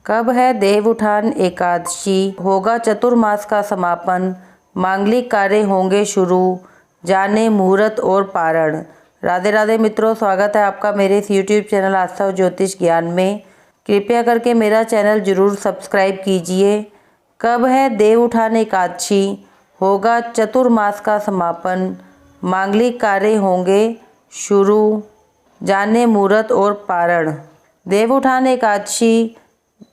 कब है देवउठान एकादशी, होगा चतुर्मास का समापन, मांगलिक कार्य होंगे शुरू, जाने मुहूर्त और पारण। राधे राधे मित्रों, स्वागत है आपका मेरे इस यूट्यूब चैनल आस्था और ज्योतिष ज्ञान में। कृपया करके मेरा चैनल जरूर सब्सक्राइब कीजिए। कब है देवउठान एकादशी, होगा चतुर्मास का समापन, मांगलिक कार्य होंगे शुरू, जाने मुहूर्त और पारण। देवउठान एकादशी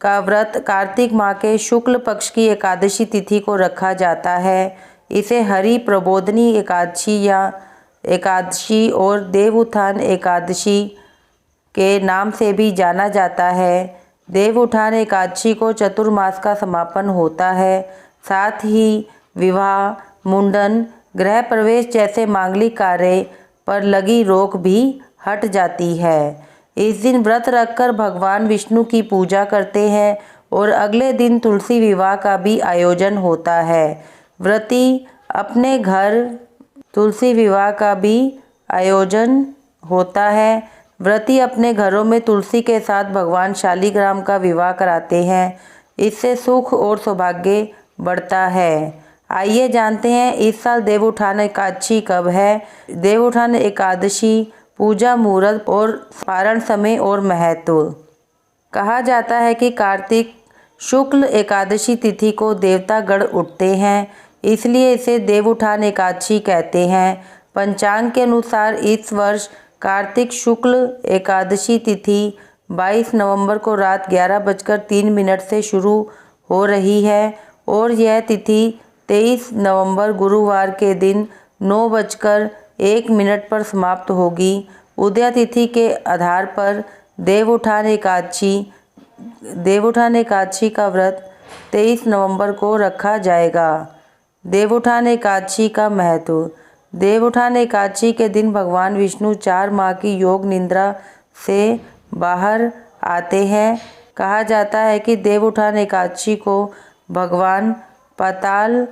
का व्रत कार्तिक माह के शुक्ल पक्ष की एकादशी तिथि को रखा जाता है। इसे हरि प्रबोधनी एकादशी या एकादशी और देवउत्थान एकादशी के नाम से भी जाना जाता है। देवउत्थान एकादशी को चतुर्मास का समापन होता है। साथ ही विवाह, मुंडन, गृह प्रवेश जैसे मांगलिक कार्य पर लगी रोक भी हट जाती है। इस दिन व्रत रखकर भगवान विष्णु की पूजा करते हैं और अगले दिन तुलसी विवाह का भी आयोजन होता है। व्रती अपने घर तुलसी विवाह का भी आयोजन होता है। व्रती अपने घरों में तुलसी के साथ भगवान शालिग्राम का विवाह कराते हैं। इससे सुख और सौभाग्य बढ़ता है। आइए जानते हैं इस साल देवउत्थान एकादशी कब है। देवउत्थान एकादशी पूजा, मुहूर्त और पारण समय और महत्व। कहा जाता है कि कार्तिक शुक्ल एकादशी तिथि को देवता गण उठते हैं, इसलिए इसे देवउत्थान एकादशी कहते हैं। पंचांग के अनुसार इस वर्ष कार्तिक शुक्ल एकादशी तिथि 22 नवंबर को रात 11:03 से शुरू हो रही है और यह तिथि 23 नवंबर गुरुवार के दिन 9:01 पर समाप्त होगी। उदया तिथि के आधार पर देवउत्थान एकादशी का व्रत 23 नवंबर को रखा जाएगा। देवउत्थान एकादशी का महत्व। देवउत्थान एकादशी के दिन भगवान विष्णु 4 माह की योग निद्रा से बाहर आते हैं। कहा जाता है कि देवउत्थान एकादशी को भगवान पाताल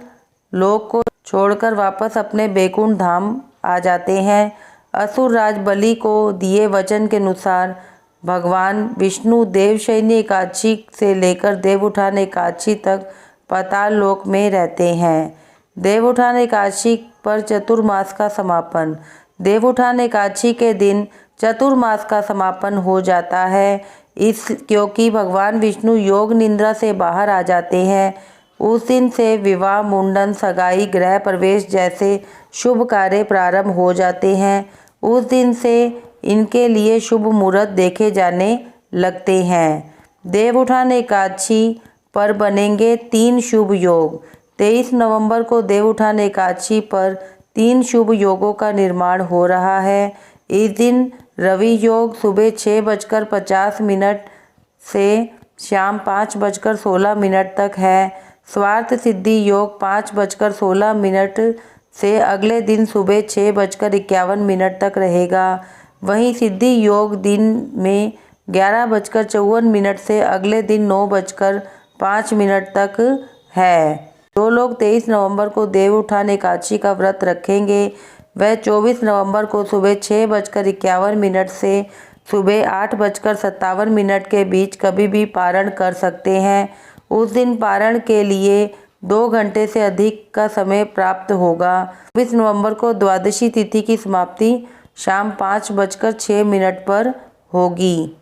लोक को छोड़कर वापस अपने बैकुंठ धाम आ जाते हैं। असुर राज बलि को दिए वचन के अनुसार भगवान विष्णु देवशयनी एकादशी से लेकर देवउत्थान एकादशी तक पाताल लोक में रहते हैं। देवउत्थान एकादशी पर चतुर्मास का समापन। देवउत्थान एकादशी के दिन चतुर्मास का समापन हो जाता है, क्योंकि भगवान विष्णु योग निद्रा से बाहर आ जाते हैं। उस दिन से विवाह, मुंडन, सगाई, गृह प्रवेश जैसे शुभ कार्य प्रारंभ हो जाते हैं। उस दिन से इनके लिए शुभ मुहूर्त देखे जाने लगते हैं। देवउत्थान एकादशी पर बनेंगे 3 शुभ योग। 23 नवंबर को देवउत्थान एकादशी पर 3 शुभ योगों का निर्माण हो रहा है। इस दिन रवि योग सुबह 6:50 से शाम 5:16 तक है। स्वार्थ सिद्धि योग 5:16 से अगले दिन सुबह 6:51 तक रहेगा। वहीं सिद्धि योग दिन में 11:54 से अगले दिन 9:05 तक है। जो लोग 23 नवंबर को देवउत्थान एकादशी का व्रत रखेंगे वह 24 नवंबर को सुबह 6:51 से सुबह 8:57 के बीच कभी भी पारण कर सकते हैं। उस दिन पारण के लिए 2 घंटे से अधिक का समय प्राप्त होगा। 24 नवंबर को द्वादशी तिथि की समाप्ति शाम 5:06 पर होगी।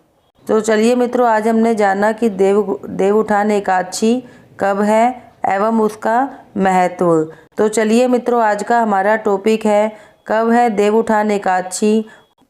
तो चलिए मित्रों, आज हमने जाना कि देवउत्थान एकादशी कब है एवं उसका महत्व। तो चलिए मित्रों, आज का हमारा टॉपिक है कब है देवउत्थान एकादशी,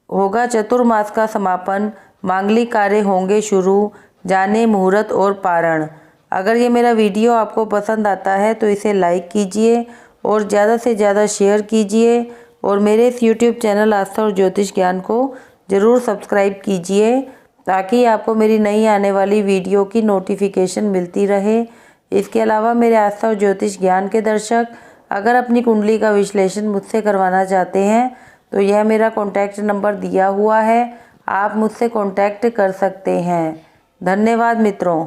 होगा चतुर्मास का समापन, मांगलिक कार्य होंगे शुरू, जाने मुहूर्त और पारण। अगर ये मेरा वीडियो आपको पसंद आता है तो इसे लाइक कीजिए और ज़्यादा से ज़्यादा शेयर कीजिए और मेरे इस यूट्यूब चैनल आस्था और ज्योतिष ज्ञान को ज़रूर सब्सक्राइब कीजिए, ताकि आपको मेरी नई आने वाली वीडियो की नोटिफिकेशन मिलती रहे। इसके अलावा मेरे आस्था और ज्योतिष ज्ञान के दर्शक अगर अपनी कुंडली का विश्लेषण मुझसे करवाना चाहते हैं तो यह मेरा कॉन्टैक्ट नंबर दिया हुआ है, आप मुझसे कॉन्टैक्ट कर सकते हैं। धन्यवाद मित्रों।